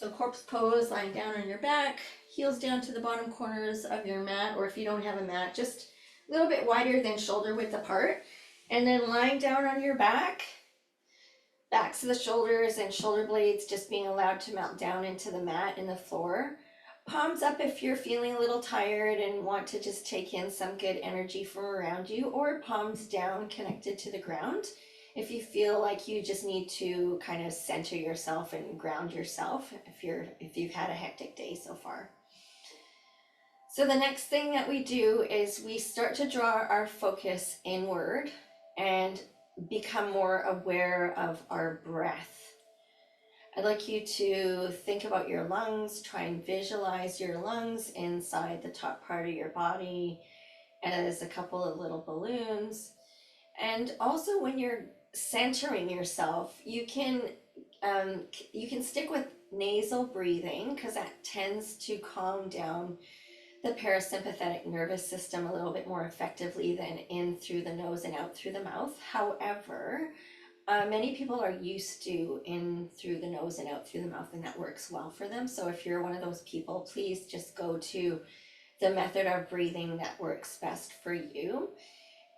So corpse pose, lying down on your back, heels down to the bottom corners of your mat, or if you don't have a mat, just a little bit wider than shoulder width apart. And then lying down on your back, backs of the shoulders and shoulder blades just being allowed to melt down into the mat and the floor. Palms up if you're feeling a little tired and want to just take in some good energy from around you, or palms down connected to the ground if you feel like you just need to kind of center yourself and ground yourself if you've had a hectic day so far. So the next thing that we do is we start to draw our focus inward and become more aware of our breath. I'd like you to think about your lungs, try and visualize your lungs inside the top part of your body as a couple of little balloons. And also when you're centering yourself, you can stick with nasal breathing because that tends to calm down the parasympathetic nervous system a little bit more effectively than in through the nose and out through the mouth. However, many people are used to in through the nose and out through the mouth, and that works well for them. So if you're one of those people, please just go to the method of breathing that works best for you.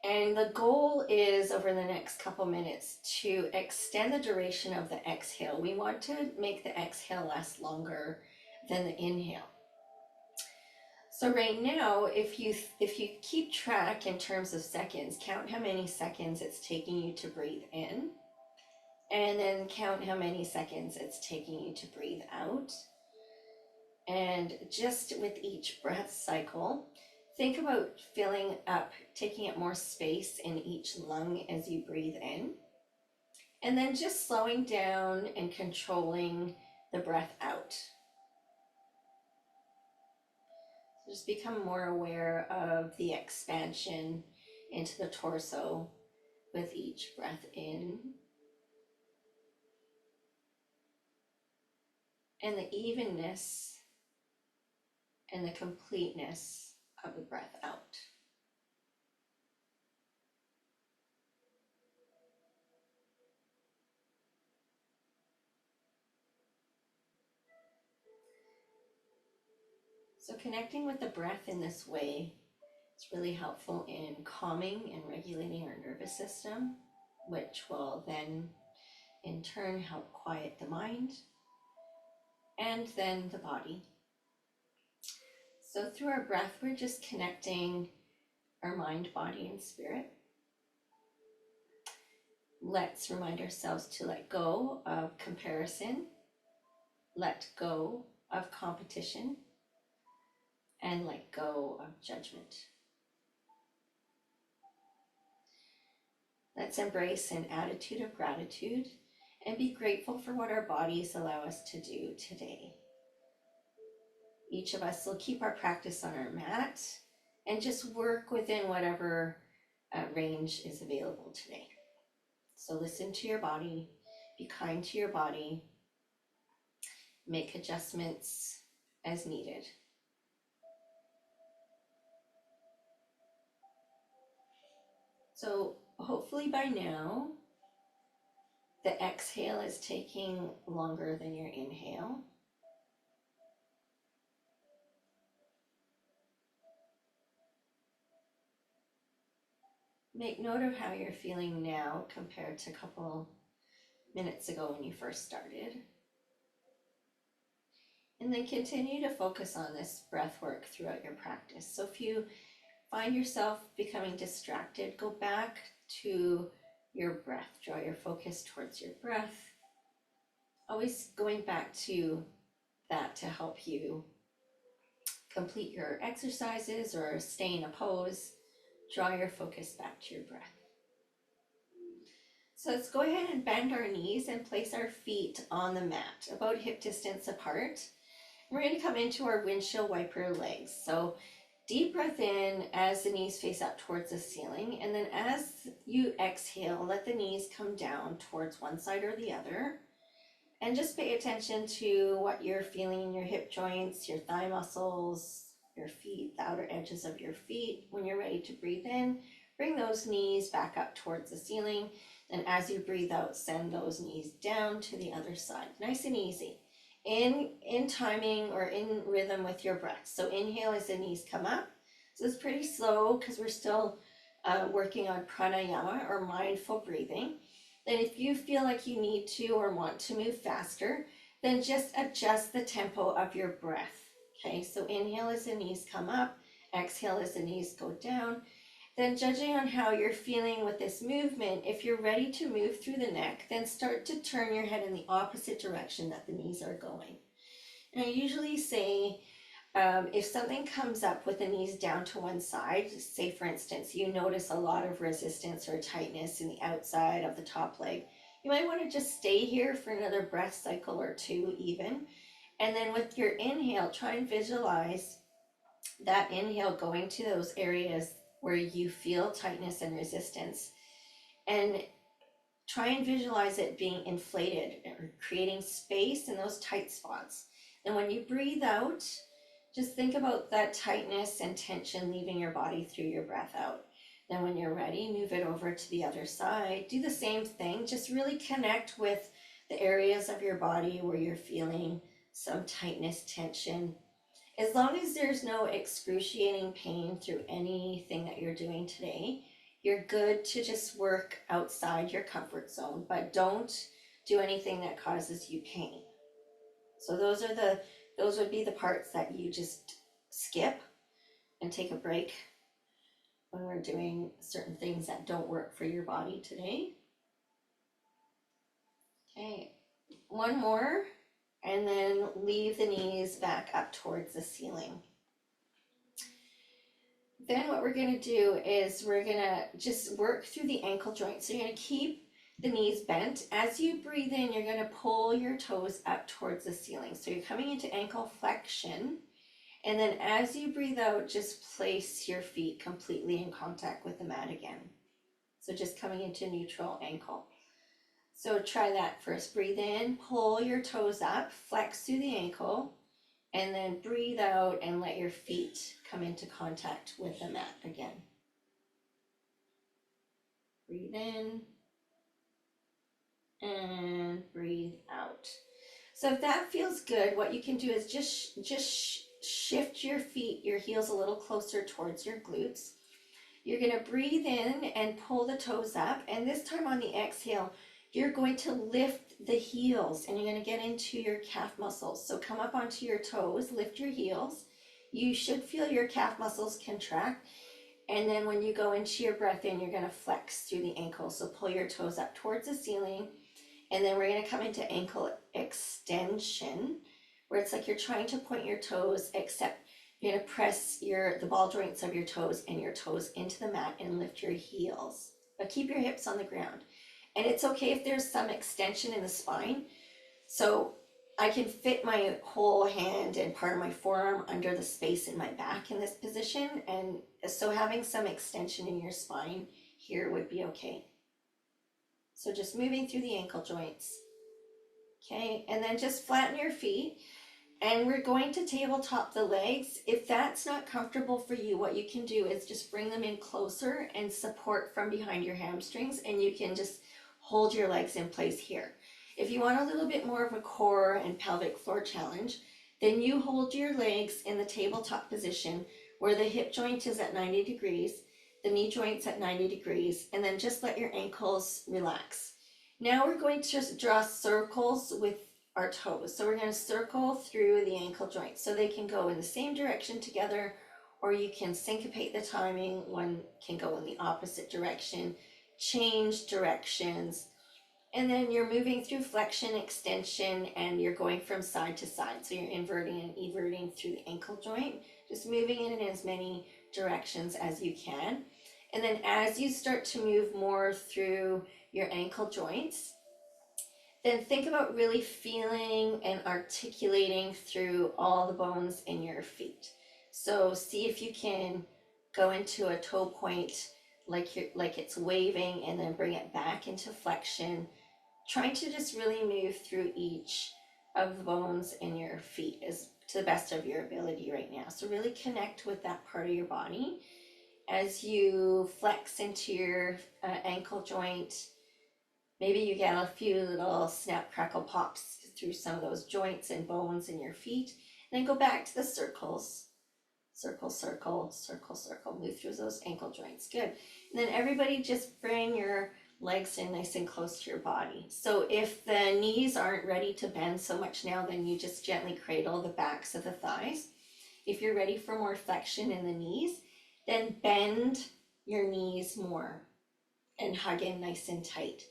And the goal is over the next couple minutes to extend the duration of the exhale. We want to make the exhale last longer than the inhale. So right now, if you keep track in terms of seconds, count how many seconds it's taking you to breathe in, and then count how many seconds it's taking you to breathe out. And just with each breath cycle, think about filling up, taking up more space in each lung as you breathe in, and then just slowing down and controlling the breath out. Just become more aware of the expansion into the torso with each breath in, and the evenness and the completeness of the breath out. So connecting with the breath in this way is really helpful in calming and regulating our nervous system, which will then in turn help quiet the mind and then the body. So through our breath, we're just connecting our mind, body, and spirit. Let's remind ourselves to let go of comparison, let go of competition, and let go of judgment. Let's embrace an attitude of gratitude and be grateful for what our bodies allow us to do today. Each of us will keep our practice on our mat and just work within whatever range is available today. So listen to your body, be kind to your body, make adjustments as needed. So hopefully by now, the exhale is taking longer than your inhale. Make note of how you're feeling now compared to a couple minutes ago when you first started. And then continue to focus on this breath work throughout your practice. So if you find yourself becoming distracted, go back to your breath. Draw your focus towards your breath. Always going back to that to help you complete your exercises or stay in a pose. Draw your focus back to your breath. So let's go ahead and bend our knees and place our feet on the mat, about hip distance apart. We're going to come into our windshield wiper legs. So deep breath in as the knees face up towards the ceiling, and then as you exhale, let the knees come down towards one side or the other. And just pay attention to what you're feeling in your hip joints, your thigh muscles, your feet, the outer edges of your feet. When you're ready to breathe in, bring those knees back up towards the ceiling. And as you breathe out, send those knees down to the other side. Nice and easy. in timing or in rhythm with your breath. So inhale as the knees come up. So it's pretty slow because we're still working on pranayama or mindful breathing. Then if you feel like you need to or want to move faster, then just adjust the tempo of your breath. Okay, so inhale as the knees come up, exhale as the knees go down. Then judging on how you're feeling with this movement, if you're ready to move through the neck, then start to turn your head in the opposite direction that the knees are going. And I usually say, if something comes up with the knees down to one side, say for instance, you notice a lot of resistance or tightness in the outside of the top leg, you might want to just stay here for another breath cycle or two even. And then with your inhale, try and visualize that inhale going to those areas where you feel tightness and resistance. And try and visualize it being inflated or creating space in those tight spots. And when you breathe out, just think about that tightness and tension leaving your body through your breath out. Then when you're ready, move it over to the other side. Do the same thing, just really connect with the areas of your body where you're feeling some tightness, tension. As long as there's no excruciating pain through anything that you're doing today, you're good to just work outside your comfort zone, but don't do anything that causes you pain. So those would be the parts that you just skip and take a break when we're doing certain things that don't work for your body today. Okay, one more, and then leave the knees back up towards the ceiling. Then what we're going to do is we're going to just work through the ankle joint. So you're going to keep the knees bent. As you breathe in, you're going to pull your toes up towards the ceiling. So you're coming into ankle flexion. And then as you breathe out, just place your feet completely in contact with the mat again. So just coming into neutral ankle. So try that first. Breathe in, pull your toes up, flex through the ankle, and then breathe out and let your feet come into contact with the mat again. Breathe in and breathe out. So if that feels good, what you can do is just shift your feet, your heels a little closer towards your glutes. You're going to breathe in and pull the toes up, and this time on the exhale, you're going to lift the heels and you're going to get into your calf muscles. So come up onto your toes, lift your heels. You should feel your calf muscles contract. And then when you go into your breath in, you're going to flex through the ankles. So pull your toes up towards the ceiling. And then we're going to come into ankle extension, where it's like you're trying to point your toes, except you're going to press the ball joints of your toes and your toes into the mat and lift your heels. But keep your hips on the ground. And it's okay if there's some extension in the spine. So I can fit my whole hand and part of my forearm under the space in my back in this position. And so having some extension in your spine here would be okay. So just moving through the ankle joints. Okay, and then just flatten your feet. And we're going to tabletop the legs. If that's not comfortable for you, what you can do is just bring them in closer and support from behind your hamstrings, and you can just hold your legs in place here. If you want a little bit more of a core and pelvic floor challenge, then you hold your legs in the tabletop position where the hip joint is at 90 degrees, the knee joint's at 90 degrees, and then just let your ankles relax. Now we're going to draw circles with our toes. So we're going to circle through the ankle joints so they can go in the same direction together, or you can syncopate the timing. One can go in the opposite direction, change directions, and then you're moving through flexion, extension, and you're going from side to side. So you're inverting and everting through the ankle joint, just moving it in as many directions as you can. And then as you start to move more through your ankle joints, then think about really feeling and articulating through all the bones in your feet. So see if you can go into a toe point like it's waving, and then bring it back into flexion, trying to just really move through each of the bones in your feet as to the best of your ability right now. So really connect with that part of your body as you flex into your ankle joint. Maybe you get a few little snap, crackle, pops through some of those joints and bones in your feet. And then go back to the circles. Circle, circle, circle, circle. Move through those ankle joints. Good. And then everybody just bring your legs in nice and close to your body. So if the knees aren't ready to bend so much now, then you just gently cradle the backs of the thighs. If you're ready for more flexion in the knees, then bend your knees more and hug in nice and tight.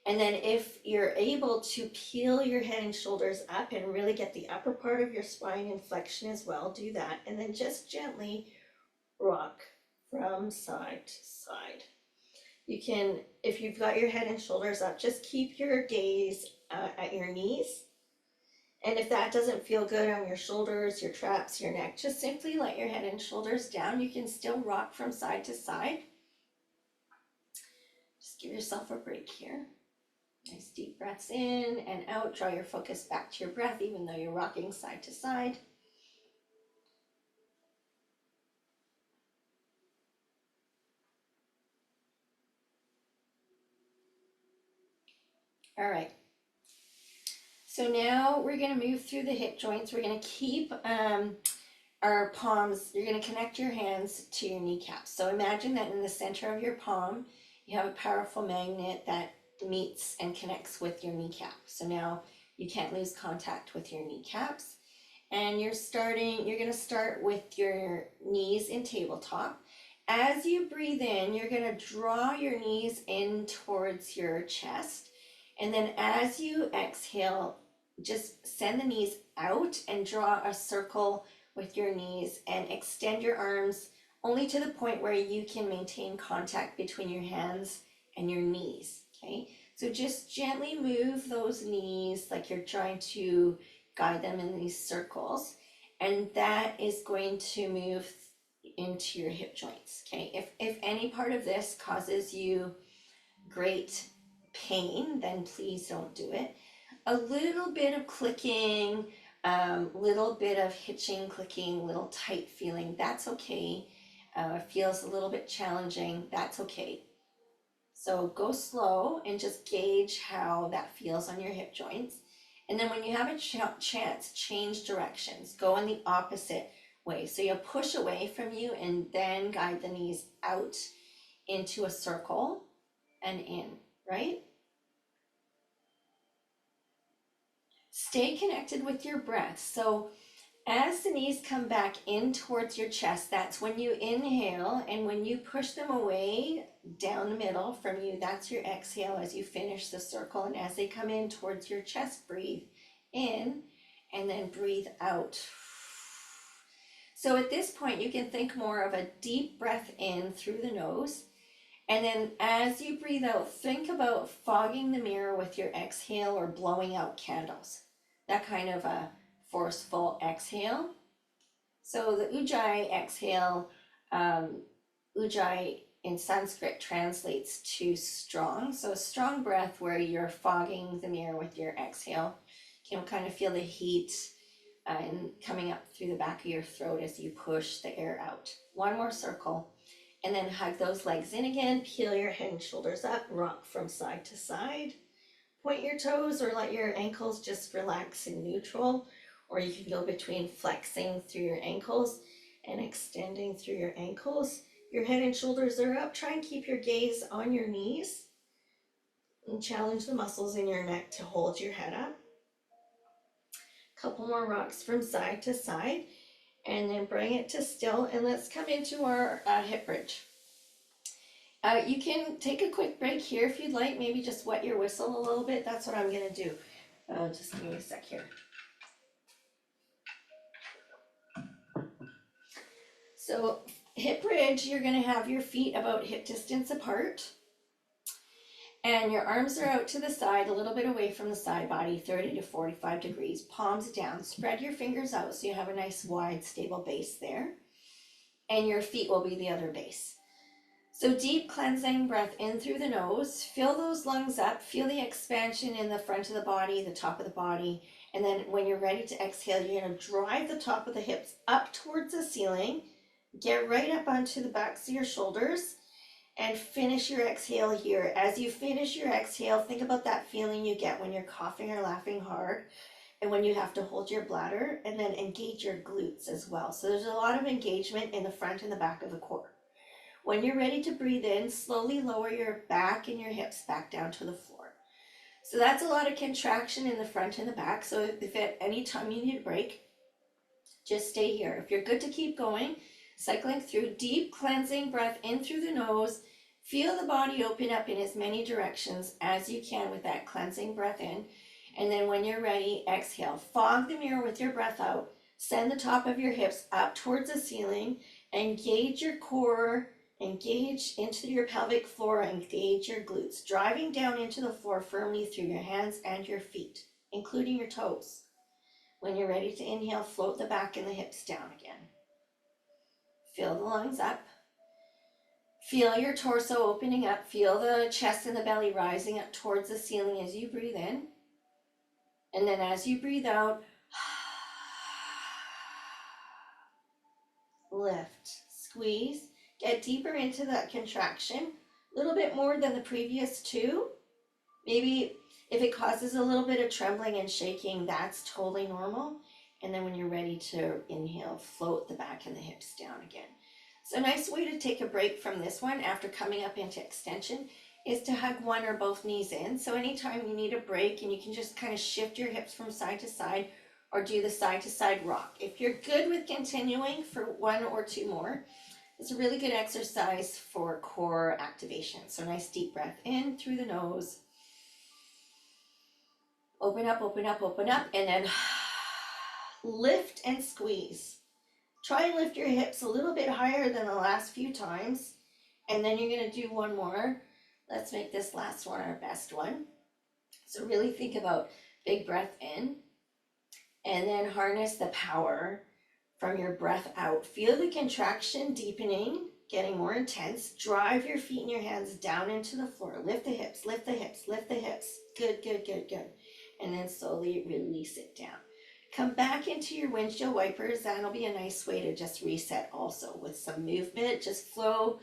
And then if you're able to peel your head and shoulders up and really get the upper part of your spine in flexion as well, do that. And then just gently rock from side to side. You can, if you've got your head and shoulders up, just keep your gaze at your knees. And if that doesn't feel good on your shoulders, your traps, your neck, just simply let your head and shoulders down. You can still rock from side to side. Just give yourself a break here. Nice deep breaths in and out. Draw your focus back to your breath, even though you're rocking side to side. All right. So now we're going to move through the hip joints. We're going to keep our palms. You're going to connect your hands to your kneecaps. So imagine that in the center of your palm, you have a powerful magnet that meets and connects with your kneecap. So now you can't lose contact with your kneecaps. And you're going to start with your knees in tabletop. As you breathe in, you're going to draw your knees in towards your chest. And then as you exhale, just send the knees out and draw a circle with your knees and extend your arms only to the point where you can maintain contact between your hands and your knees. Okay, so just gently move those knees like you're trying to guide them in these circles, and that is going to move into your hip joints. Okay, if any part of this causes you great pain, then please don't do it. A little bit of clicking, little bit of hitching, clicking, little tight feeling, that's okay. It feels a little bit challenging, that's okay. So go slow and just gauge how that feels on your hip joints. And then when you have a chance, change directions. Go in the opposite way. So you push away from you and then guide the knees out into a circle and in, right? Stay connected with your breath. So as the knees come back in towards your chest, that's when you inhale, and when you push them away down the middle from you, that's your exhale as you finish the circle. And as they come in towards your chest, breathe in and then breathe out. So at this point, you can think more of a deep breath in through the nose. And then as you breathe out, think about fogging the mirror with your exhale or blowing out candles. That kind of a forceful exhale. So the Ujjayi exhale, Ujjayi in Sanskrit translates to strong. So a strong breath where you're fogging the mirror with your exhale. You can kind of feel the heat and coming up through the back of your throat as you push the air out. One more circle. And then hug those legs in again, peel your head and shoulders up, rock from side to side. Point your toes or let your ankles just relax in neutral, or you can go between flexing through your ankles and extending through your ankles. Your head and shoulders are up. Try and keep your gaze on your knees and challenge the muscles in your neck to hold your head up. Couple more rocks from side to side, and then bring it to still, and let's come into our hip bridge. You can take a quick break here if you'd like, maybe just wet your whistle a little bit. That's what I'm gonna do. Just give me a sec here. So hip bridge, you're gonna have your feet about hip distance apart, and your arms are out to the side, a little bit away from the side body, 30 to 45 degrees, palms down. Spread your fingers out so you have a nice wide stable base there, and your feet will be the other base. So deep cleansing breath in through the nose, fill those lungs up, feel the expansion in the front of the body, the top of the body, and then when you're ready to exhale, you're gonna drive the top of the hips up towards the ceiling, get right up onto the backs of your shoulders, And finish your exhale here. As you finish your exhale, think about that feeling you get when you're coughing or laughing hard and when you have to hold your bladder, and then engage your glutes as well. So there's a lot of engagement in the front and the back of the core. When you're ready to breathe in, slowly lower your back and your hips back down to the floor. So that's a lot of contraction in the front and the back. So if at any time you need a break, just stay here. If you're good to keep going, cycling through, deep cleansing breath in through the nose. Feel the body open up in as many directions as you can with that cleansing breath in. And then when you're ready, exhale. Fog the mirror with your breath out. Send the top of your hips up towards the ceiling. Engage your core. Engage into your pelvic floor. Engage your glutes. Driving down into the floor firmly through your hands and your feet, including your toes. When you're ready to inhale, float the back and the hips down again. Fill the lungs up. Feel your torso opening up. Feel the chest and the belly rising up towards the ceiling as you breathe in. And then as you breathe out, lift, squeeze, get deeper into that contraction, a little bit more than the previous two. Maybe if it causes a little bit of trembling and shaking, that's totally normal. And then when you're ready to inhale, float the back and the hips down again. So a nice way to take a break from this one after coming up into extension is to hug one or both knees in. So anytime you need a break, and you can just kind of shift your hips from side to side or do the side to side rock. If you're good with continuing for one or two more, it's a really good exercise for core activation. So nice deep breath in through the nose. Open up, open up, open up, and then lift and squeeze. Try and lift your hips a little bit higher than the last few times. And then you're going to do one more. Let's make this last one our best one. So really think about big breath in, and then harness the power from your breath out. Feel the contraction deepening, getting more intense. Drive your feet and your hands down into the floor. Lift the hips, lift the hips, lift the hips. Good, good, good, good. And then slowly release it down. Come back into your windshield wipers. That'll be a nice way to just reset also with some movement. Just flow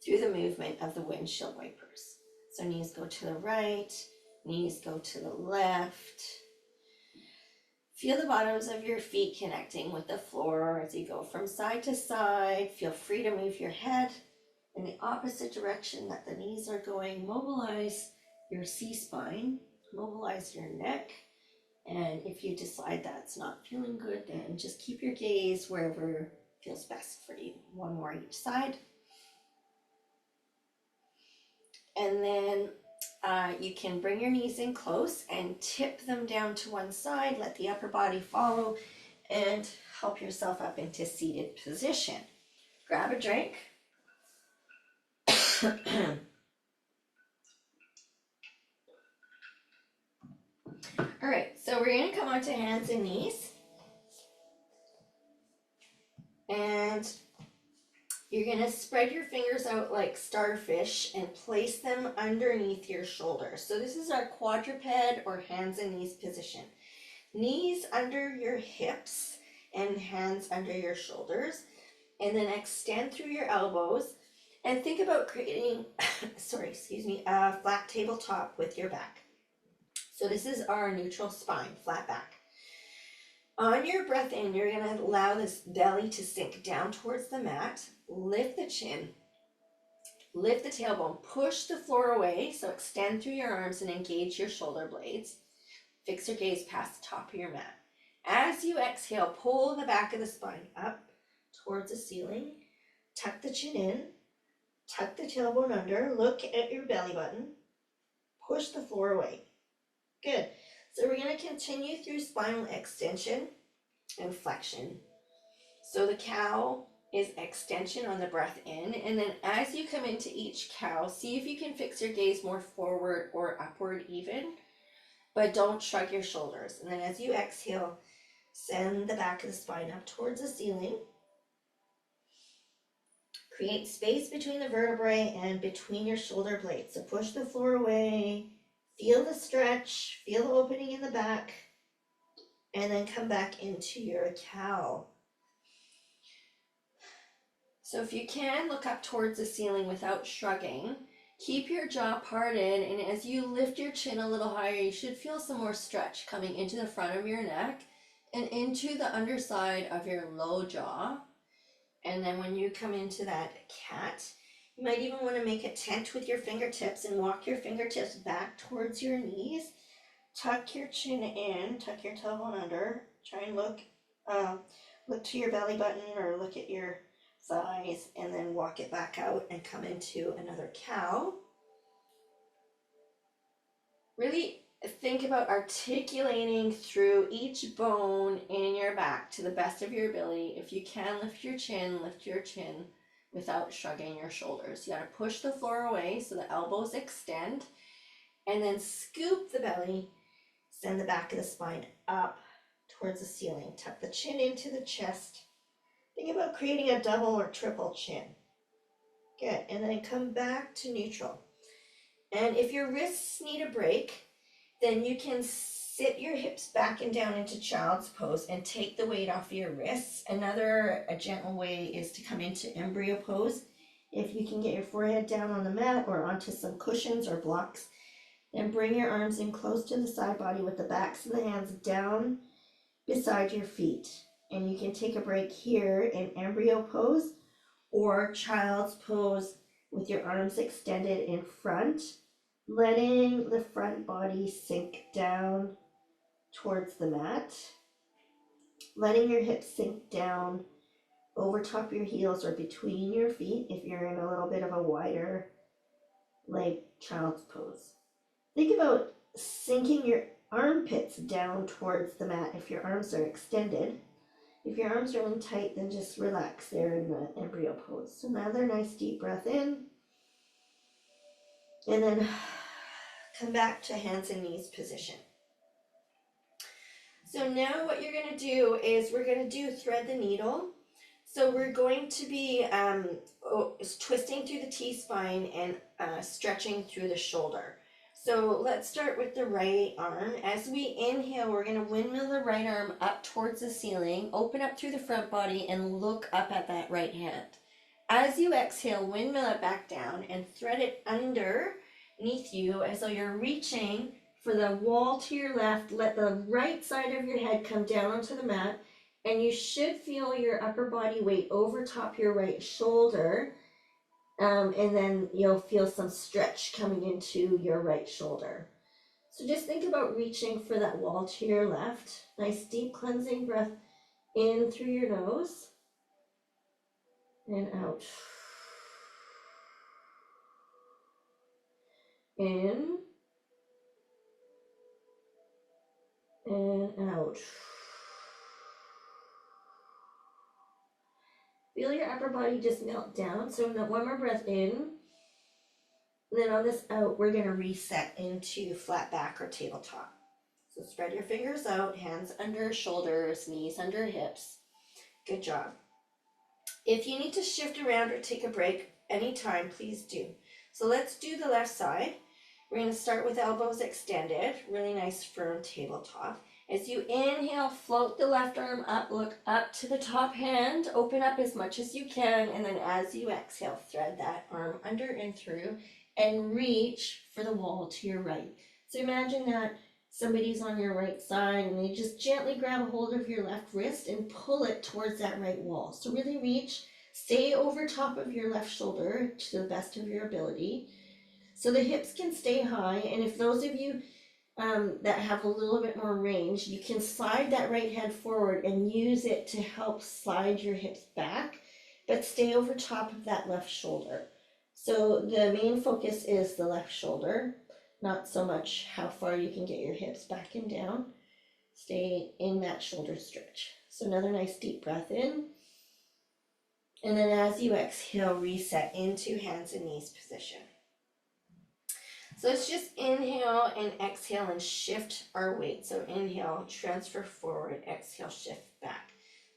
through the movement of the windshield wipers. So knees go to the right, knees go to the left. Feel the bottoms of your feet connecting with the floor as you go from side to side. Feel free to move your head in the opposite direction that the knees are going. Mobilize your C-spine, mobilize your neck. And if you decide that's not feeling good, then just keep your gaze wherever feels best for you. One more each side. And then you can bring your knees in close and tip them down to one side. Let the upper body follow and help yourself up into seated position. Grab a drink. All right, so we're going to come onto hands and knees. And you're going to spread your fingers out like starfish and place them underneath your shoulders. So this is our quadruped or hands and knees position. Knees under your hips and hands under your shoulders. And then extend through your elbows. And think about creating, a flat tabletop with your back. So this is our neutral spine, flat back. On your breath in, you're going to allow this belly to sink down towards the mat. Lift the chin, lift the tailbone, push the floor away. So extend through your arms and engage your shoulder blades. Fix your gaze past the top of your mat. As you exhale, pull the back of the spine up towards the ceiling. Tuck the chin in, tuck the tailbone under, look at your belly button, push the floor away. Good. So we're going to continue through spinal extension and flexion. So the cow is extension on the breath in, and then as you come into each cow, see if you can fix your gaze more forward or upward even, but don't shrug your shoulders. And then as you exhale, send the back of the spine up towards the ceiling. Create space between the vertebrae and between your shoulder blades. So push the floor away. Feel the stretch, feel the opening in the back, and then come back into your cow. So if you can, look up towards the ceiling without shrugging. Keep your jaw parted, and as you lift your chin a little higher, you should feel some more stretch coming into the front of your neck and into the underside of your low jaw. And then when you come into that cat, you might even want to make a tent with your fingertips and walk your fingertips back towards your knees. Tuck your chin in, tuck your tailbone under. Try and look to your belly button or look at your thighs, and then walk it back out and come into another cow. Really think about articulating through each bone in your back to the best of your ability. If you can, lift your chin without shrugging your shoulders. You gotta push the floor away so the elbows extend, and then scoop the belly, send the back of the spine up towards the ceiling. Tuck the chin into the chest. Think about creating a double or triple chin. Good, and then come back to neutral. And if your wrists need a break, then you can sit your hips back and down into child's pose and take the weight off your wrists. A gentle way is to come into embryo pose. If you can get your forehead down on the mat or onto some cushions or blocks, then bring your arms in close to the side body with the backs of the hands down beside your feet. And you can take a break here in embryo pose or child's pose with your arms extended in front, letting the front body sink down towards the mat, letting your hips sink down over top your heels or between your feet if you're in a little bit of a wider leg child's pose. Think about sinking your armpits down towards the mat if your arms are extended. If your arms are in tight, then just relax there in the embryo pose. So another nice deep breath in. And then come back to hands and knees position. So now what you're going to do is we're going to do thread the needle. So we're going to be twisting through the T-spine and stretching through the shoulder. So let's start with the right arm. As we inhale, we're going to windmill the right arm up towards the ceiling, open up through the front body, and look up at that right hand. As you exhale, windmill it back down and thread it underneath you as though you're reaching for the wall to your left. Let the right side of your head come down onto the mat, and you should feel your upper body weight over top your right shoulder. And then you'll feel some stretch coming into your right shoulder. So just think about reaching for that wall to your left. Nice deep cleansing breath in through your nose and out. In and out. Feel your upper body just melt down. So one more breath in. And then on this out, we're going to reset into flat back or tabletop. So spread your fingers out, hands under shoulders, knees under hips. Good job. If you need to shift around or take a break anytime, please do. So let's do the left side. We're going to start with elbows extended, really nice firm tabletop. As you inhale, float the left arm up, look up to the top hand, open up as much as you can, and then as you exhale, thread that arm under and through and reach for the wall to your right. So imagine that somebody's on your right side and they just gently grab a hold of your left wrist and pull it towards that right wall. So really reach, stay over top of your left shoulder to the best of your ability. So the hips can stay high, and if those of you that have a little bit more range, you can slide that right hand forward and use it to help slide your hips back, but stay over top of that left shoulder. So the main focus is the left shoulder, not so much how far you can get your hips back and down. Stay in that shoulder stretch. So another nice deep breath in. And then as you exhale, reset into hands and knees position. So let's just inhale and exhale and shift our weight. So inhale, transfer forward, exhale, shift back.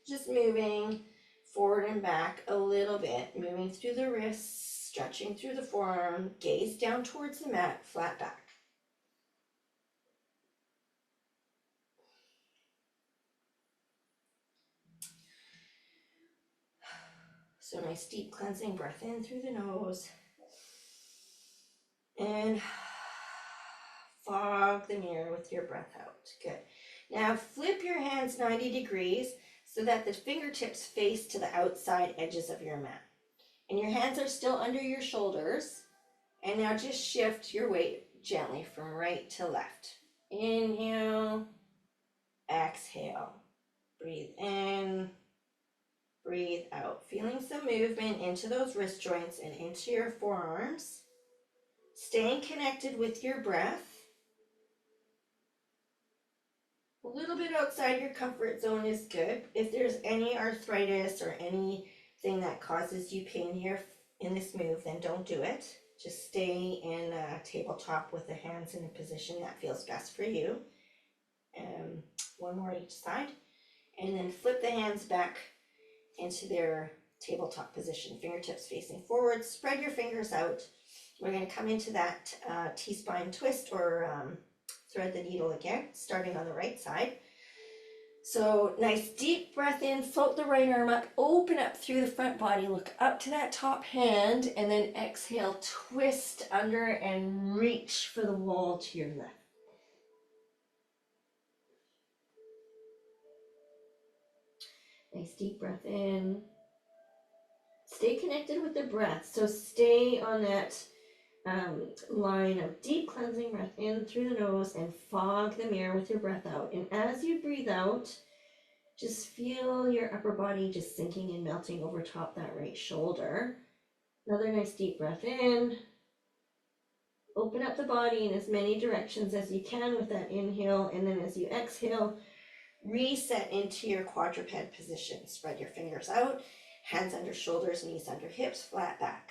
Just moving forward and back a little bit, moving through the wrists, stretching through the forearm, gaze down towards the mat, flat back. So nice deep cleansing breath in through the nose. And fog the mirror with your breath out. Good. Now flip your hands 90 degrees so that the fingertips face to the outside edges of your mat. And your hands are still under your shoulders. And now just shift your weight gently from right to left. Inhale, exhale. Breathe in, breathe out. Feeling some movement into those wrist joints and into your forearms. Staying connected with your breath. A little bit outside your comfort zone is good. If there's any arthritis or anything that causes you pain here in this move, then don't do it. Just stay in a tabletop with the hands in a position that feels best for you. One more each side. And then flip the hands back into their tabletop position. Fingertips facing forward. Spread your fingers out. We're going to come into that T-spine twist or thread the needle again, starting on the right side. So nice deep breath in, float the right arm up, open up through the front body, look up to that top hand, and then exhale, twist under and reach for the wall to your left. Nice deep breath in. Stay connected with the breath, so stay on that line of deep cleansing breath in through the nose and fog the mirror with your breath out. And as you breathe out, just feel your upper body just sinking and melting over top that right shoulder. Another nice deep breath in. Open up the body in as many directions as you can with that inhale, and then as you exhale, reset into your quadruped position. Spread your fingers out, hands under shoulders, knees under hips, flat back.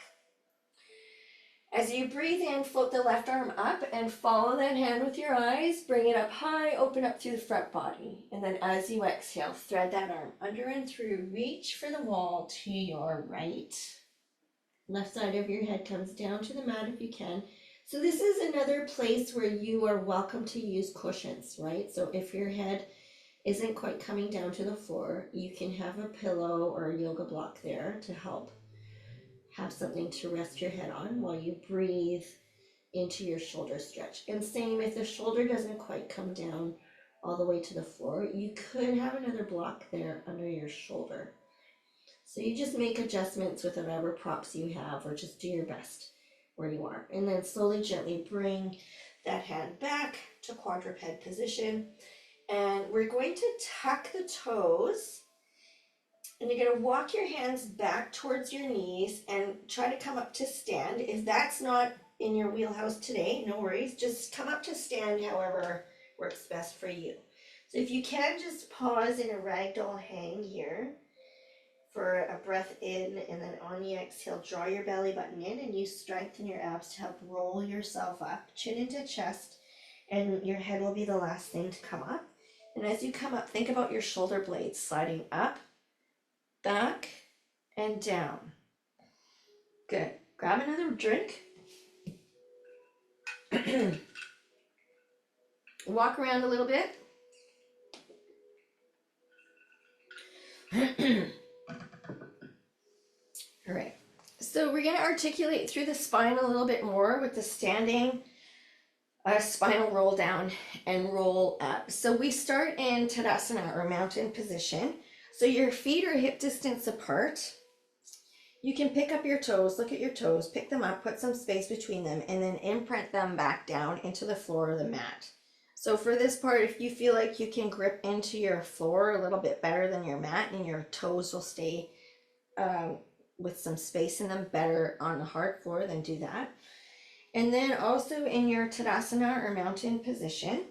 As you breathe in, float the left arm up and follow that hand with your eyes. Bring it up high, open up through the front body. And then as you exhale, thread that arm under and through. Reach for the wall to your right. Left side of your head comes down to the mat if you can. So this is another place where you are welcome to use cushions, right? So if your head isn't quite coming down to the floor, you can have a pillow or a yoga block there to help have something to rest your head on while you breathe into your shoulder stretch. And same, if the shoulder doesn't quite come down all the way to the floor, you could have another block there under your shoulder. So you just make adjustments with whatever props you have, or just do your best where you are. And then slowly, gently bring that hand back to quadruped position. And we're going to tuck the toes. And you're going to walk your hands back towards your knees and try to come up to stand. If that's not in your wheelhouse today, no worries. Just come up to stand however works best for you. So if you can, just pause in a ragdoll hang here for a breath in, and then on the exhale, draw your belly button in and you strengthen your abs to help roll yourself up, chin into chest, and your head will be the last thing to come up. And as you come up, think about your shoulder blades sliding up, back, and down. Good. Grab another drink. Walk around a little bit. All right. So we're going to articulate through the spine a little bit more with the standing spinal roll down and roll up. So we start in Tadasana or mountain position. So your feet are hip distance apart. You can pick up your toes, look at your toes, pick them up, put some space between them, and then imprint them back down into the floor of the mat. So for this part, if you feel like you can grip into your floor a little bit better than your mat, and your toes will stay with some space in them better on the hard floor, then do that. And then also in your Tadasana or mountain position,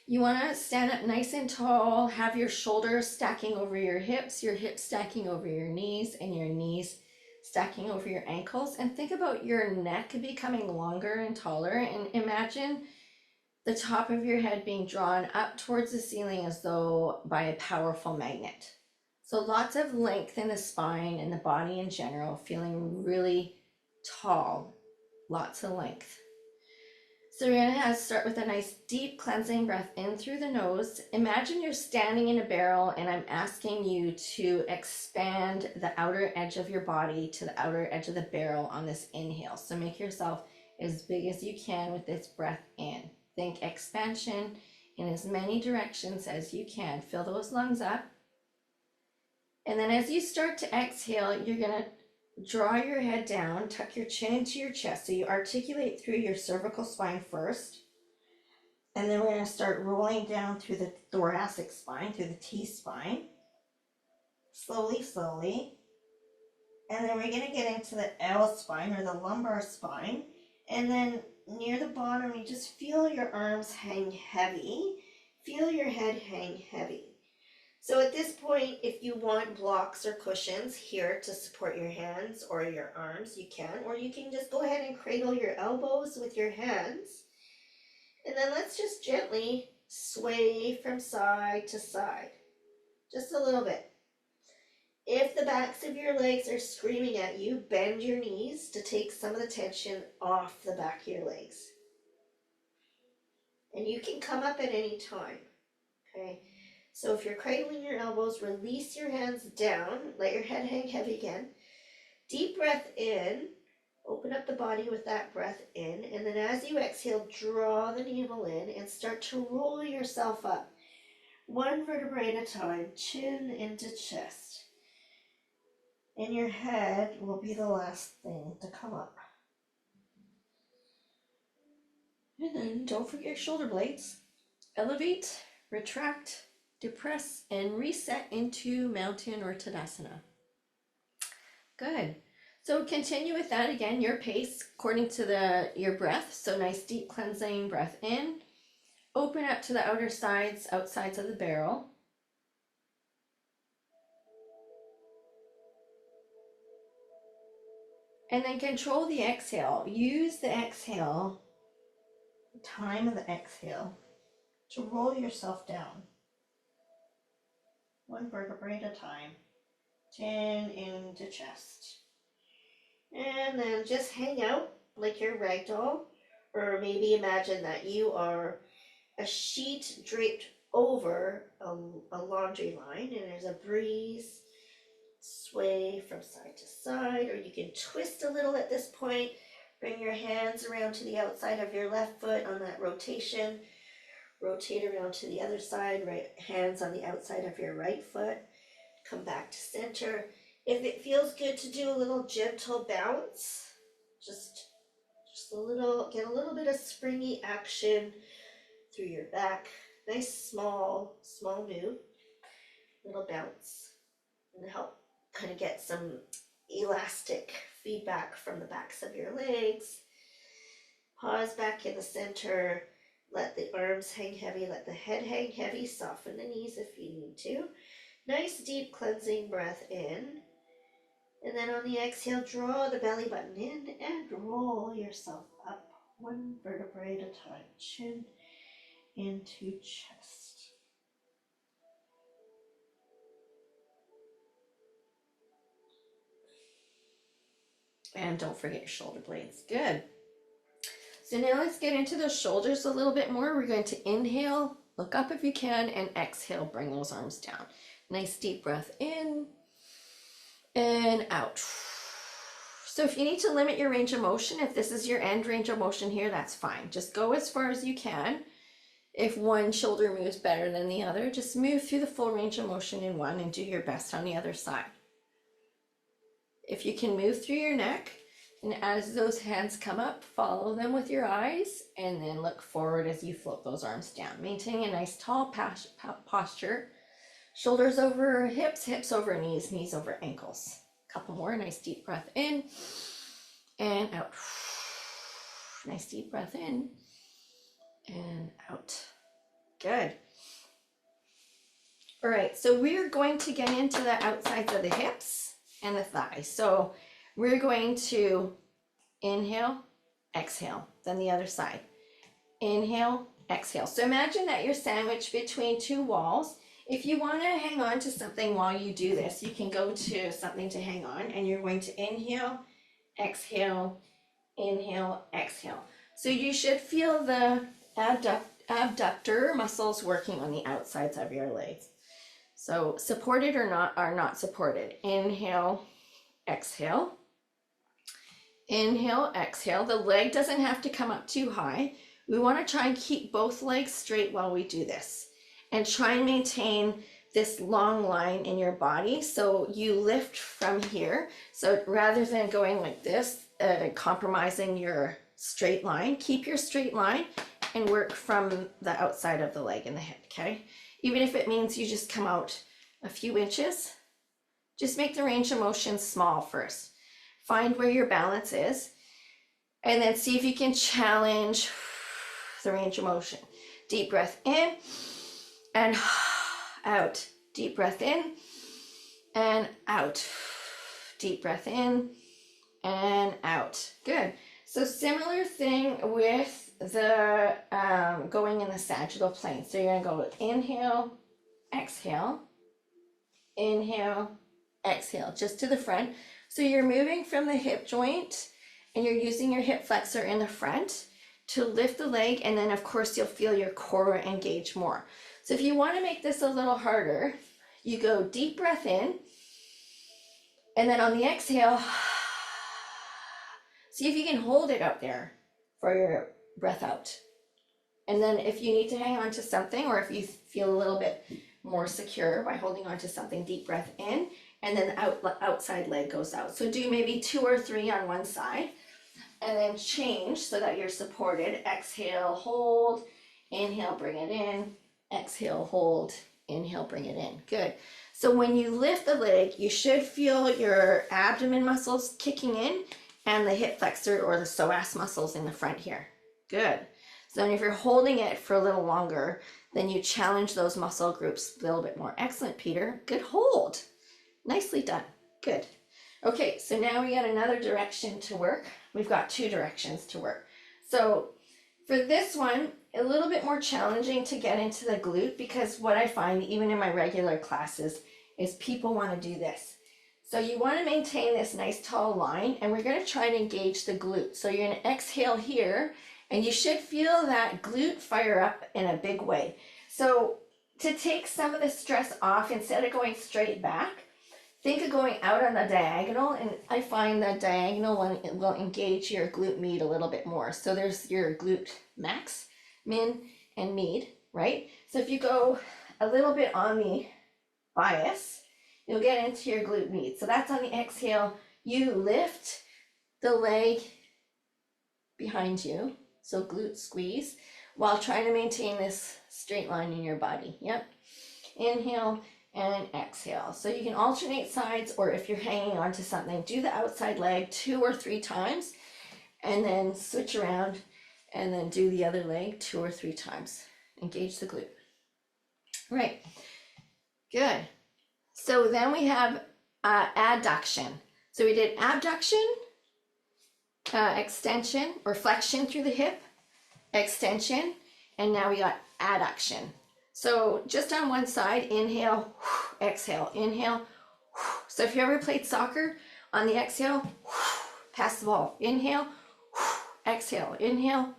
you want to stand up nice and tall, have your shoulders stacking over your hips stacking over your knees, and your knees stacking over your ankles. And think about your neck becoming longer and taller, and imagine the top of your head being drawn up towards the ceiling as though by a powerful magnet. So lots of length in the spine and the body in general, feeling really tall, lots of length. So we're gonna start with a nice deep cleansing breath in through the nose. Imagine you're standing in a barrel and I'm asking you to expand the outer edge of your body to the outer edge of the barrel on this inhale. So make yourself as big as you can with this breath in. Think expansion in as many directions as you can. Fill those lungs up. And then as you start to exhale, you're gonna draw your head down, tuck your chin into your chest. So you articulate through your cervical spine first. And then we're going to start rolling down through the thoracic spine, through the T-spine. Slowly, slowly. And then we're going to get into the L spine or the lumbar spine. And then near the bottom, you just feel your arms hang heavy. Feel your head hang heavy. So at this point, if you want blocks or cushions here to support your hands or your arms, you can, or you can just go ahead and cradle your elbows with your hands. And then let's just gently sway from side to side, just a little bit. If the backs of your legs are screaming at you, bend your knees to take some of the tension off the back of your legs. And you can come up at any time, okay? So if you're cradling your elbows, release your hands down, let your head hang heavy again. Deep breath in, open up the body with that breath in, and then as you exhale, draw the navel in and start to roll yourself up. One vertebrae at a time, chin into chest. And your head will be the last thing to come up. And then don't forget your shoulder blades. Elevate, retract, depress, and reset into mountain or Tadasana. Good. So continue with that again, your pace according to your breath. So nice deep cleansing breath in. Open up to the outsides of the barrel. And then control the exhale. Use the exhale, the time of the exhale, to roll yourself down. One vertebrae at a time. Chin into chest. And then just hang out like you're ragdoll. Or maybe imagine that you are a sheet draped over a laundry line and there's a breeze. Sway from side to side, or you can twist a little at this point. Bring your hands around to the outside of your left foot on that rotation. Rotate around to the other side, right hands on the outside of your right foot. Come back to center. If it feels good to do a little gentle bounce, just a little, get a little bit of springy action through your back. Nice small move, little bounce, and help kind of get some elastic feedback from the backs of your legs. Pause back in the center. Let the arms hang heavy, let the head hang heavy, soften the knees if you need to. Nice deep cleansing breath in. And then on the exhale, draw the belly button in and roll yourself up one vertebrae at a time. Chin into chest. And don't forget your shoulder blades. Good. So now let's get into the shoulders a little bit more. We're going to inhale, look up if you can, and exhale, bring those arms down. Nice deep breath in and out. So if you need to limit your range of motion, if this is your end range of motion here, that's fine. Just go as far as you can. If one shoulder moves better than the other, just move through the full range of motion in one and do your best on the other side. If you can move through your neck, and as those hands come up, follow them with your eyes and then look forward as you float those arms down. Maintaining a nice tall posture. Shoulders over hips, hips over knees, knees over ankles. Couple more, nice deep breath in and out. Nice deep breath in and out. Good. All right, so we're going to get into the outsides of the hips and the thighs. So we're going to inhale, exhale, then the other side. Inhale, exhale. So imagine that you're sandwiched between two walls. If you want to hang on to something while you do this, you can go to something to hang on, and you're going to inhale, exhale, exhale. So you should feel the abductor muscles working on the outsides of your legs. So supported or not are not supported. Inhale, exhale. Inhale, exhale. The leg doesn't have to come up too high. We want to try and keep both legs straight while we do this. And try and maintain this long line in your body. So you lift from here. So rather than going like this, compromising your straight line, keep your straight line and work from the outside of the leg and the hip, okay? Even if it means you just come out a few inches, just make the range of motion small first. Find where your balance is, and then see if you can challenge the range of motion. Deep breath in and out. Deep breath in and out. Deep breath in and out. Good. So similar thing with the going in the sagittal plane. So you're gonna go inhale, exhale, inhale, exhale, just to the front. So you're moving from the hip joint and you're using your hip flexor in the front to lift the leg, and then of course you'll feel your core engage more. So if you want to make this a little harder, you go deep breath in, and then on the exhale, see if you can hold it up there for your breath out. And then if you need to hang on to something, or if you feel a little bit more secure by holding on to something, deep breath in, and then the outside leg goes out. So do maybe 2 or 3 on one side, and then change so that you're supported. Exhale, hold, inhale, bring it in, exhale, hold, inhale, bring it in. Good. So when you lift the leg, you should feel your abdomen muscles kicking in and the hip flexor or the psoas muscles in the front here. Good. So if you're holding it for a little longer, then you challenge those muscle groups a little bit more. Excellent, Peter. Good hold. Nicely done. Good. Okay, so now we got another direction to work. We've got 2 directions to work. So for this one, a little bit more challenging to get into the glute, because what I find even in my regular classes is people want to do this. So you want to maintain this nice tall line, and we're going to try and engage the glute. So you're going to exhale here, and you should feel that glute fire up in a big way. So to take some of the stress off, instead of going straight back, think of going out on the diagonal, and I find the diagonal one will engage your glute med a little bit more. So there's your glute max, min, and med, right? So if you go a little bit on the bias, you'll get into your glute med. So that's on the exhale. You lift the leg behind you, so glute squeeze, while trying to maintain this straight line in your body. Yep. Inhale and exhale. So you can alternate sides, or if you're hanging onto something, do the outside leg 2 or 3 times, and then switch around and then do the other leg 2 or 3 times. Engage the glute. Right. Good. So then we have adduction. So we did abduction, extension or flexion through the hip, extension, and now we got adduction. So just on one side, inhale, exhale, inhale. So if you ever played soccer, on the exhale, pass the ball. Inhale, exhale, inhale,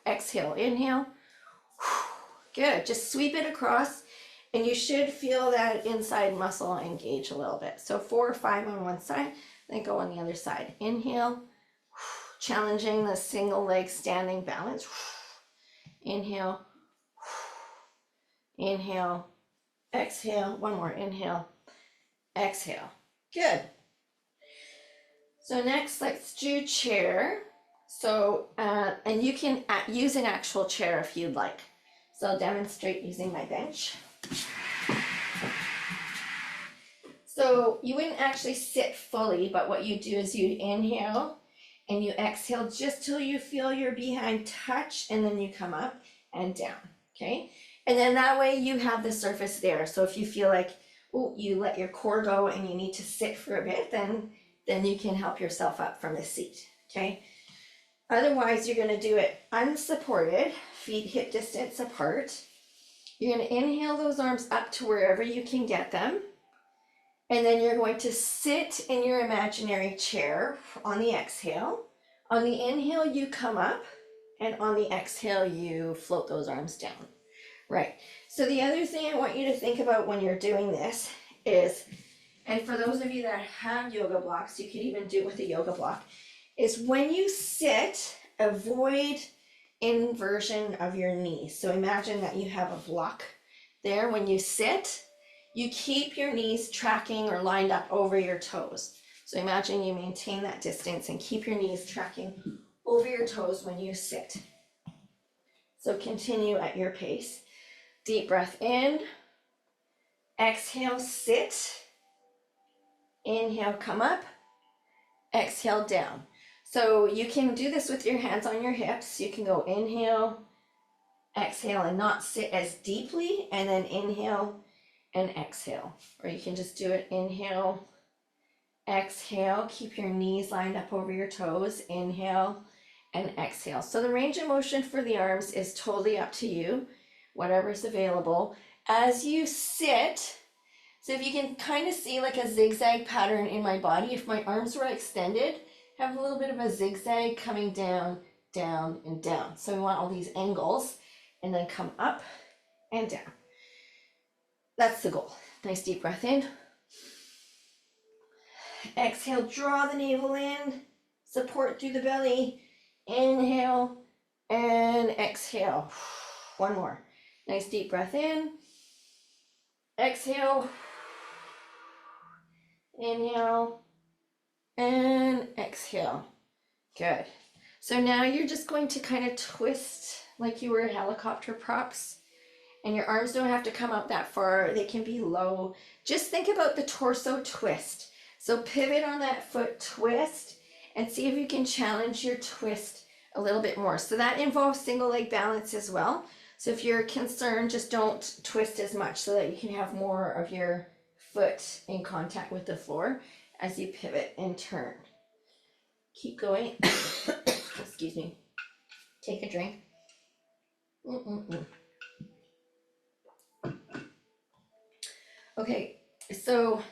exhale, inhale. Good. Just sweep it across, and you should feel that inside muscle engage a little bit. So 4 or 5 on one side, then go on the other side. Inhale, challenging the single leg standing balance. Inhale, inhale, exhale. One more. Inhale, exhale. Good. So next, let's do chair. So, and you can use an actual chair if you'd like. So I'll demonstrate using my bench. So you wouldn't actually sit fully, but what you do is you inhale and you exhale just till you feel your behind touch, and then you come up and down, okay? And then that way you have the surface there. So if you feel like, oh, you let your core go and you need to sit for a bit, then you can help yourself up from the seat, okay? Otherwise, you're gonna do it unsupported, feet hip distance apart. You're gonna inhale those arms up to wherever you can get them. And then you're going to sit in your imaginary chair on the exhale. On the inhale, you come up, and on the exhale, you float those arms down. Right. So the other thing I want you to think about when you're doing this is, and for those of you that have yoga blocks, you could even do it with a yoga block, is when you sit, avoid inversion of your knees. So imagine that you have a block there. When you sit, you keep your knees tracking or lined up over your toes. So imagine you maintain that distance and keep your knees tracking over your toes when you sit. So continue at your pace. Deep breath in, exhale, sit, inhale, come up, exhale, down. So you can do this with your hands on your hips. You can go inhale, exhale, and not sit as deeply, and then inhale and exhale. Or you can just do it inhale, exhale, keep your knees lined up over your toes, inhale and exhale. So the range of motion for the arms is totally up to you, whatever's available. As you sit, so if you can kind of see like a zigzag pattern in my body, if my arms were extended, have a little bit of a zigzag coming down, down, and down. So we want all these angles, and then come up and down. That's the goal. Nice deep breath in. Exhale, draw the navel in, support through the belly. Inhale and exhale. One more. Nice deep breath in. Exhale. Inhale and exhale. Good. So now you're just going to kind of twist like you were helicopter props, and your arms don't have to come up that far. They can be low. Just think about the torso twist. So pivot on that foot, twist, and see if you can challenge your twist a little bit more. So that involves single leg balance as well. So if you're concerned, just don't twist as much so that you can have more of your foot in contact with the floor as you pivot and turn. Keep going. Excuse me. Take a drink. Okay, so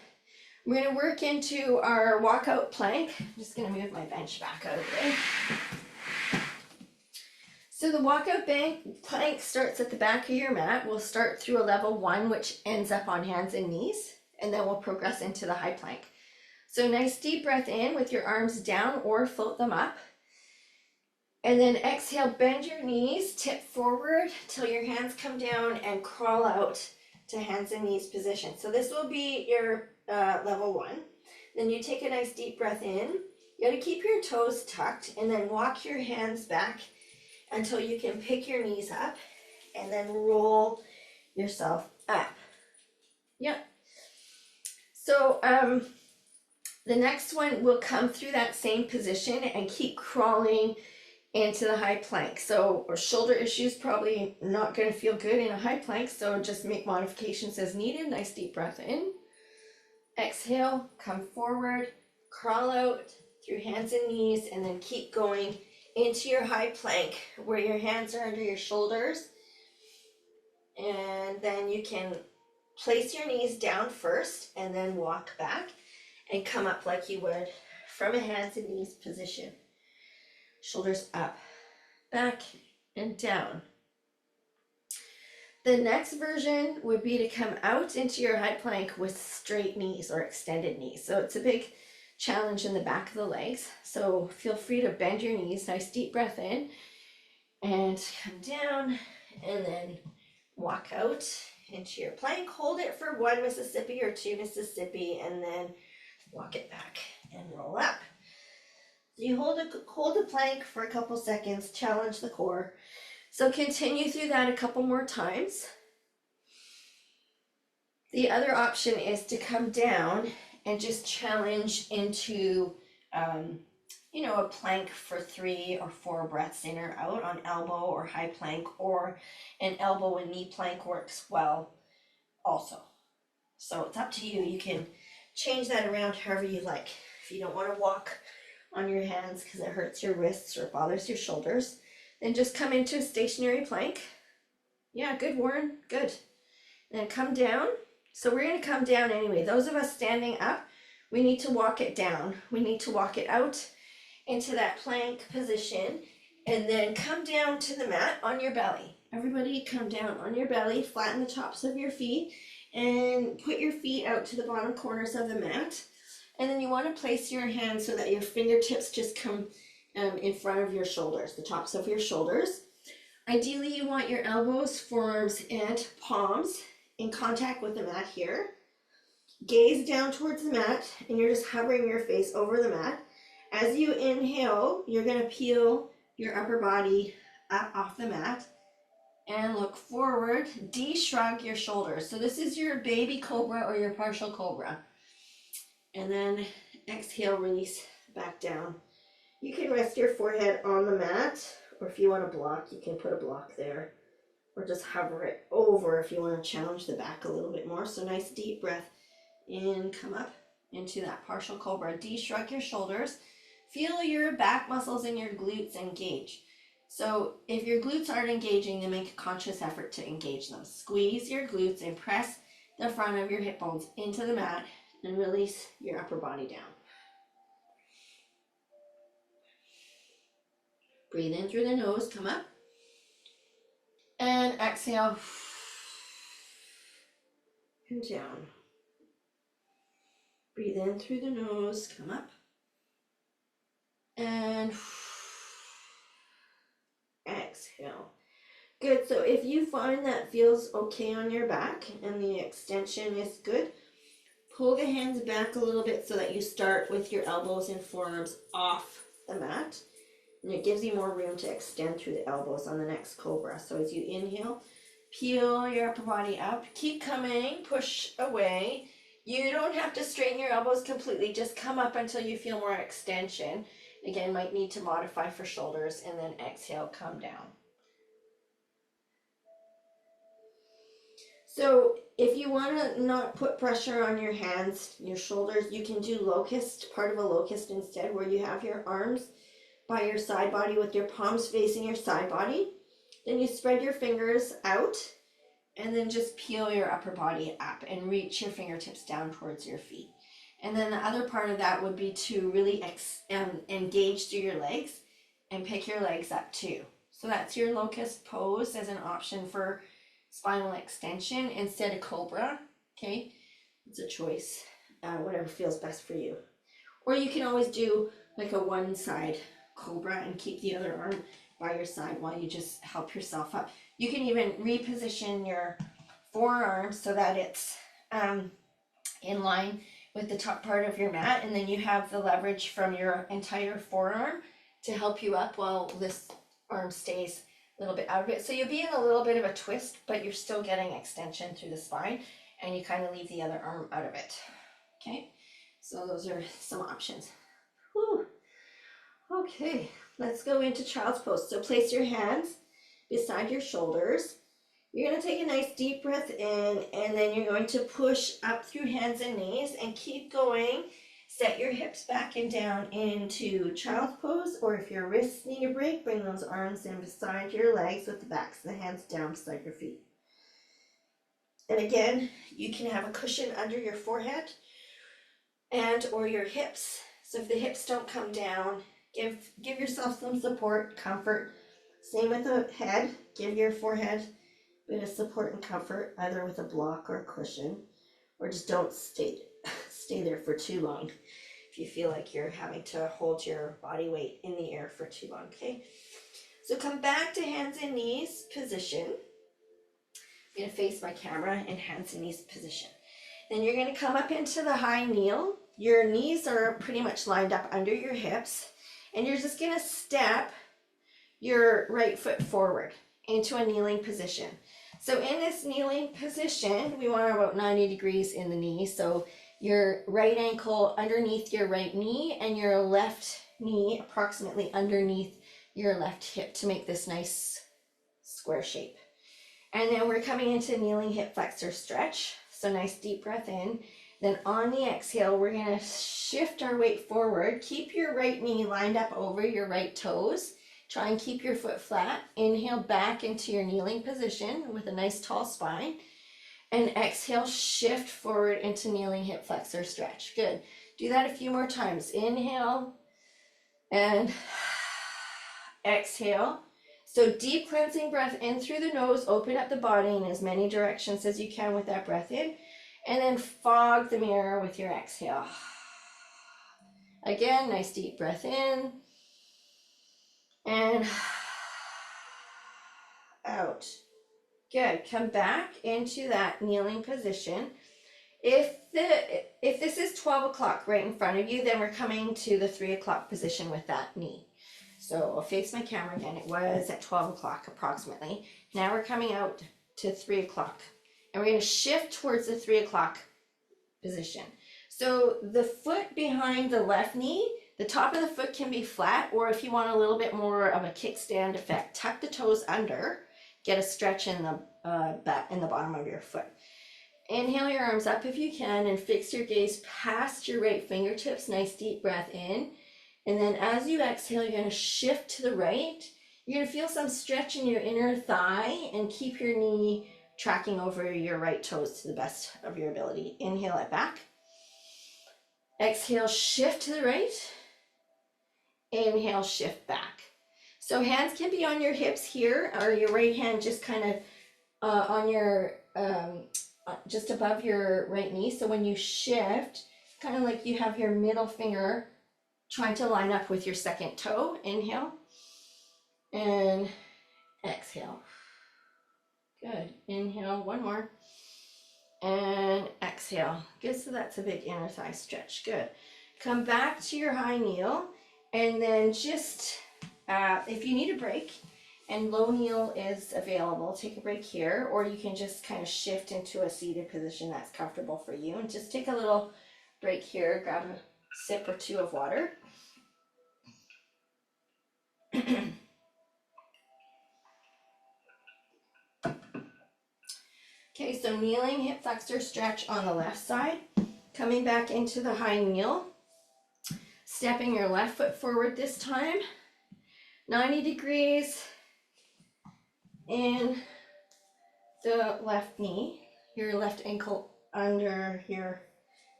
we're going to work into our walkout plank. I'm just going to move my bench back out of the way. So the walkout plank starts at the back of your mat. We'll start through a level 1, which ends up on hands and knees, and then we'll progress into the high plank. So nice deep breath in with your arms down or float them up. And then exhale, bend your knees, tip forward till your hands come down and crawl out to hands and knees position. So this will be your level 1. Then you take a nice deep breath in. You got to keep your toes tucked and then walk your hands back until you can pick your knees up and then roll yourself up. Yep. So the next one will come through that same position and keep crawling into the high plank. So shoulder issues probably not going to feel good in a high plank, so just make modifications as needed. Nice deep breath in. Exhale, come forward, crawl out through hands and knees, and then keep going into your high plank where your hands are under your shoulders. And then you can place your knees down first and then walk back and come up like you would from a hands and knees position. Shoulders up, back, and down. The next version would be to come out into your high plank with straight knees or extended knees. So it's a big challenge in the back of the legs. So feel free to bend your knees. Nice deep breath in and come down and then walk out into your plank. Hold it for 1 Mississippi or 2 Mississippi and then walk it back and roll up. So you hold the plank for a couple seconds, challenge the core. So continue through that a couple more times. The other option is to come down and just challenge into, a plank for 3 or 4 breaths in or out on elbow or high plank, or an elbow and knee plank works well also. So it's up to you. You can change that around however you like. If you don't want to walk on your hands because it hurts your wrists or bothers your shoulders, then just come into a stationary plank. Yeah, good, Warren, good. And then come down. So we're going to come down anyway. Those of us standing up, we need to walk it down. We need to walk it out into that plank position, and then come down to the mat on your belly. Everybody come down on your belly, flatten the tops of your feet, and put your feet out to the bottom corners of the mat. And then you want to place your hands so that your fingertips just come in front of your shoulders, the tops of your shoulders. Ideally, you want your elbows, forearms, and palms in contact with the mat here. Gaze down towards the mat, and you're just hovering your face over the mat. As you inhale, you're going to peel your upper body up off the mat and look forward. De-shrug your shoulders. So this is your baby cobra or your partial cobra. And then exhale, release back down. You can rest your forehead on the mat, or if you want a block, you can put a block there, or just hover it over if you want to challenge the back a little bit more. So nice deep breath in, come up into that partial cobra. De-shrug your shoulders. Feel your back muscles and your glutes engage. So if your glutes aren't engaging, then make a conscious effort to engage them. Squeeze your glutes and press the front of your hip bones into the mat and release your upper body down. Breathe in through the nose, come up. And exhale. And down. Breathe in through the nose, come up. And exhale. Good, so if you find that feels okay on your back and the extension is good, pull the hands back a little bit so that you start with your elbows and forearms off the mat. And it gives you more room to extend through the elbows on the next cobra. So as you inhale, peel your upper body up. Keep coming, push away. You don't have to straighten your elbows completely. Just come up until you feel more extension. Again, might need to modify for shoulders, and then exhale, come down. So if you want to not put pressure on your hands, your shoulders, you can do locust, part of a locust instead, where you have your arms by your side body with your palms facing your side body. Then you spread your fingers out and then just peel your upper body up and reach your fingertips down towards your feet. And then the other part of that would be to really engage through your legs and pick your legs up too. So that's your locust pose as an option for spinal extension instead of cobra. Okay, it's a choice, whatever feels best for you. Or you can always do like a one side cobra and keep the other arm by your side while you just help yourself up. You can even reposition your forearm so that it's in line with the top part of your mat, and then you have the leverage from your entire forearm to help you up while this arm stays a little bit out of it. So you'll be in a little bit of a twist, but you're still getting extension through the spine, and you kind of leave the other arm out of it. Okay, so those are some options. Whew. Okay, let's go into child's pose. So place your hands beside your shoulders. You're going to take a nice deep breath in, and then you're going to push up through hands and knees and keep going. Set your hips back and down into child's pose, or if your wrists need a break, bring those arms in beside your legs with the backs of the hands down beside your feet. And again, you can have a cushion under your forehead and or your hips. So if the hips don't come down, give yourself some support, comfort. Same with the head. Give your forehead a bit of support and comfort, either with a block or a cushion, or just don't stay there for too long if you feel like you're having to hold your body weight in the air for too long. Okay, so come back to hands and knees position. I'm going to face my camera in hands and knees position. Then you're going to come up into the high kneel. Your knees are pretty much lined up under your hips, and you're just going to step your right foot forward into a kneeling position. So in this kneeling position, we want about 90 degrees in the knee. So your right ankle underneath your right knee and your left knee approximately underneath your left hip to make this nice square shape. And then we're coming into kneeling hip flexor stretch. So nice deep breath in. Then on the exhale, we're going to shift our weight forward. Keep your right knee lined up over your right toes. Try and keep your foot flat. Inhale back into your kneeling position with a nice tall spine. And exhale, shift forward into kneeling hip flexor stretch. Good. Do that a few more times. Inhale, And exhale. So deep cleansing breath in through the nose, open up the body in as many directions as you can with that breath in, and then fog the mirror with your exhale. Again, nice deep breath in and out. Good. Come back into that kneeling position. If this is 12 o'clock right in front of you, then we're coming to the 3 o'clock position with that knee. So I'll face my camera again. It was at 12 o'clock approximately. Now we're coming out to 3 o'clock. And we're going to shift towards the 3 o'clock position. So the foot behind the left knee, the top of the foot can be flat, or if you want a little bit more of a kickstand effect, tuck the toes under, get a stretch in the bottom of your foot. Inhale your arms up if you can and fix your gaze past your right fingertips. Nice deep breath in. And then as you exhale, you're going to shift to the right. You're going to feel some stretch in your inner thigh and keep your knee tracking over your right toes to the best of your ability. Inhale it back. Exhale, shift to the right. Inhale, shift back. So hands can be on your hips here, or your right hand just kind of on your just above your right knee. So when you shift, kind of like you have your middle finger trying to line up with your second toe. Inhale and exhale. Good. Inhale, one more. And exhale. Good, so that's a big inner thigh stretch. Good. Come back to your high kneel, and then just, if you need a break, and low kneel is available, take a break here, or you can just kind of shift into a seated position that's comfortable for you, and just take a little break here, grab a sip or two of water. Okay, so kneeling hip flexor stretch on the left side, coming back into the high kneel, stepping your left foot forward this time, 90 degrees in the left knee, your left ankle under your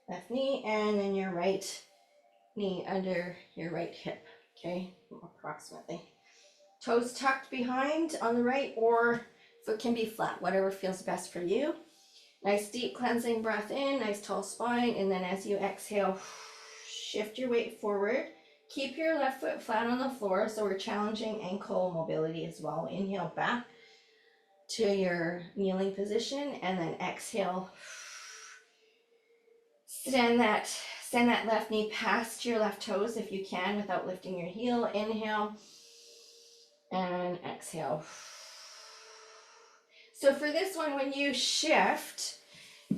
left knee, and then your right knee under your right hip, okay, approximately. Toes tucked behind on the right, or foot can be flat, whatever feels best for you. Nice deep cleansing breath in, nice tall spine, and then as you exhale, shift your weight forward. Keep your left foot flat on the floor, so we're challenging ankle mobility as well. Inhale back to your kneeling position, and then exhale. Send that left knee past your left toes if you can without lifting your heel. Inhale and exhale. So for this one, when you shift,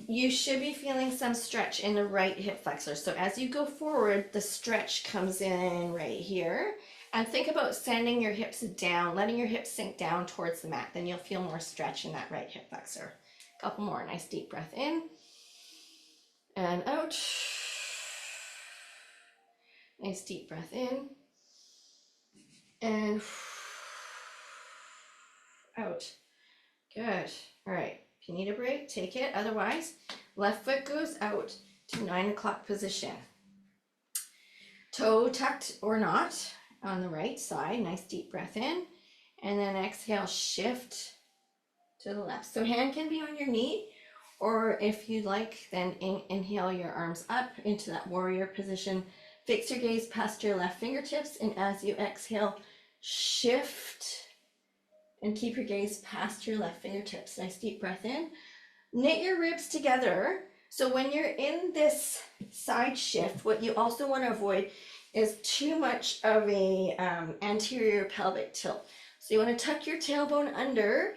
you should be feeling some stretch in the right hip flexor. So as you go forward, the stretch comes in right here. And think about sending your hips down, letting your hips sink down towards the mat. Then you'll feel more stretch in that right hip flexor. A couple more. Nice deep breath in and out. Nice deep breath in and out. Good. All right. If you need a break, take it. Otherwise, left foot goes out to 9 o'clock position. Toe tucked or not on the right side. Nice deep breath in. And then exhale, shift to the left. So hand can be on your knee, or if you'd like, then inhale your arms up into that warrior position. Fix your gaze past your left fingertips, and as you exhale, shift and keep your gaze past your left fingertips. Nice deep breath in. Knit your ribs together. So when you're in this side shift, what you also want to avoid is too much of a anterior pelvic tilt. So you want to tuck your tailbone under,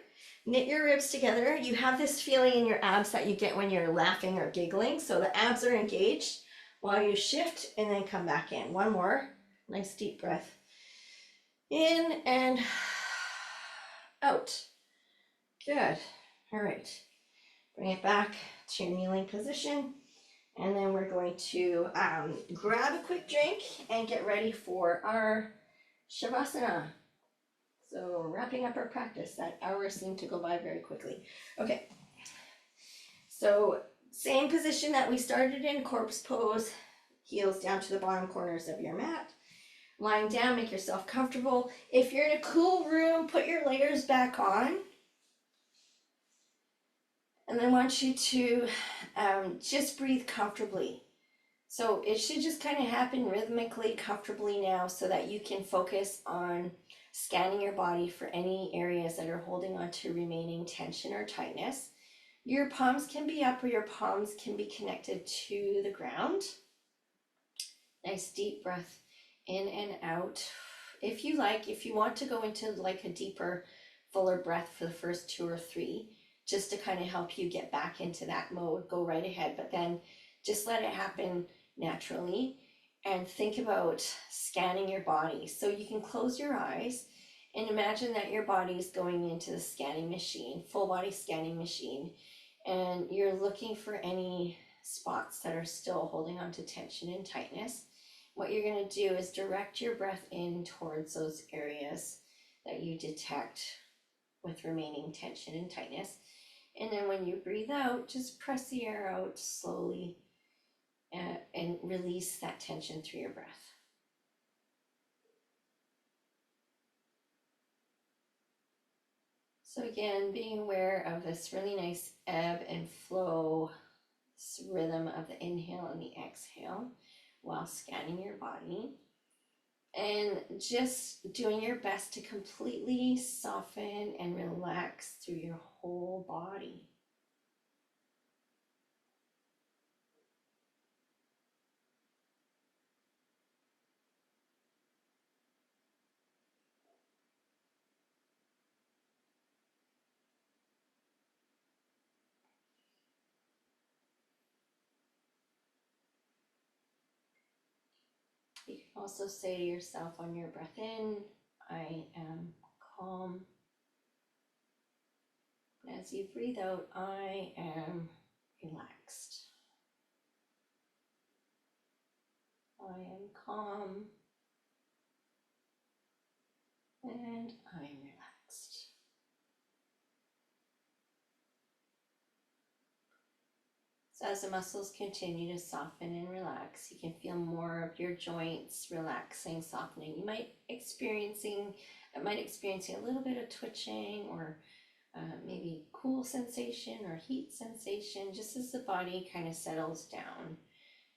knit your ribs together. You have this feeling in your abs that you get when you're laughing or giggling. So the abs are engaged while you shift and then come back in. One more. Nice deep breath in and out. Good. All right. Bring it back to your kneeling position. And then we're going to grab a quick drink and get ready for our Shavasana. So wrapping up our practice. That hour seemed to go by very quickly. Okay. So same position that we started in, corpse pose, heels down to the bottom corners of your mat. Lying down, make yourself comfortable. If you're in a cool room, put your layers back on. And I want you to just breathe comfortably. So it should just kind of happen rhythmically, comfortably now, so that you can focus on scanning your body for any areas that are holding on to remaining tension or tightness. Your palms can be up or your palms can be connected to the ground. Nice deep breath in and out. If you like, if you want to go into like a deeper, fuller breath for the first 2 or 3, just to kind of help you get back into that mode, go right ahead. But then just let it happen naturally and think about scanning your body. So you can close your eyes and imagine that your body is going into the scanning machine, full body scanning machine, and you're looking for any spots that are still holding on to tension and tightness. What you're going to do is direct your breath in towards those areas that you detect with remaining tension and tightness. And then when you breathe out, just press the air out slowly and release that tension through your breath. So again, being aware of this really nice ebb and flow, this rhythm of the inhale and the exhale while scanning your body. And just doing your best to completely soften and relax through your whole body. You can also say to yourself on your breath in, I am calm. As you breathe out, I am relaxed. I am calm and I am relaxed. So as the muscles continue to soften and relax, you can feel more of your joints relaxing, softening. You might experiencing a little bit of twitching or maybe cool sensation or heat sensation, just as the body kind of settles down.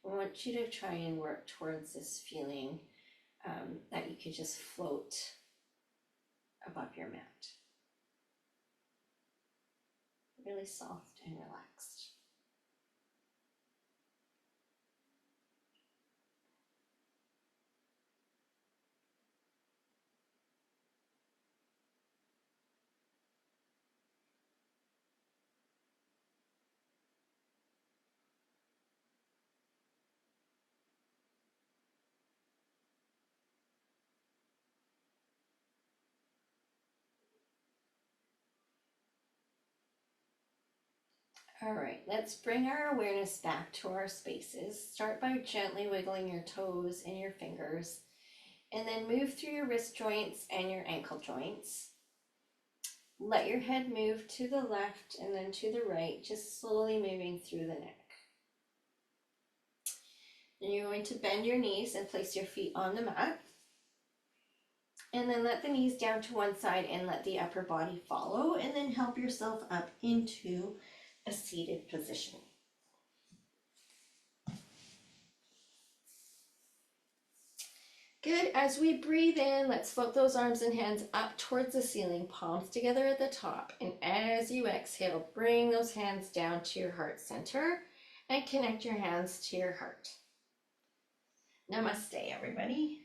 I want you to try and work towards this feeling that you could just float above your mat. Really soft and relaxed. All right, let's bring our awareness back to our spaces. Start by gently wiggling your toes and your fingers, and then move through your wrist joints and your ankle joints. Let your head move to the left and then to the right, just slowly moving through the neck. Then you're going to bend your knees and place your feet on the mat. And then let the knees down to one side and let the upper body follow, and then help yourself up into a seated position. Good. As we breathe in, let's float those arms and hands up towards the ceiling, palms together at the top. And as you exhale, bring those hands down to your heart center and connect your hands to your heart. Namaste, everybody.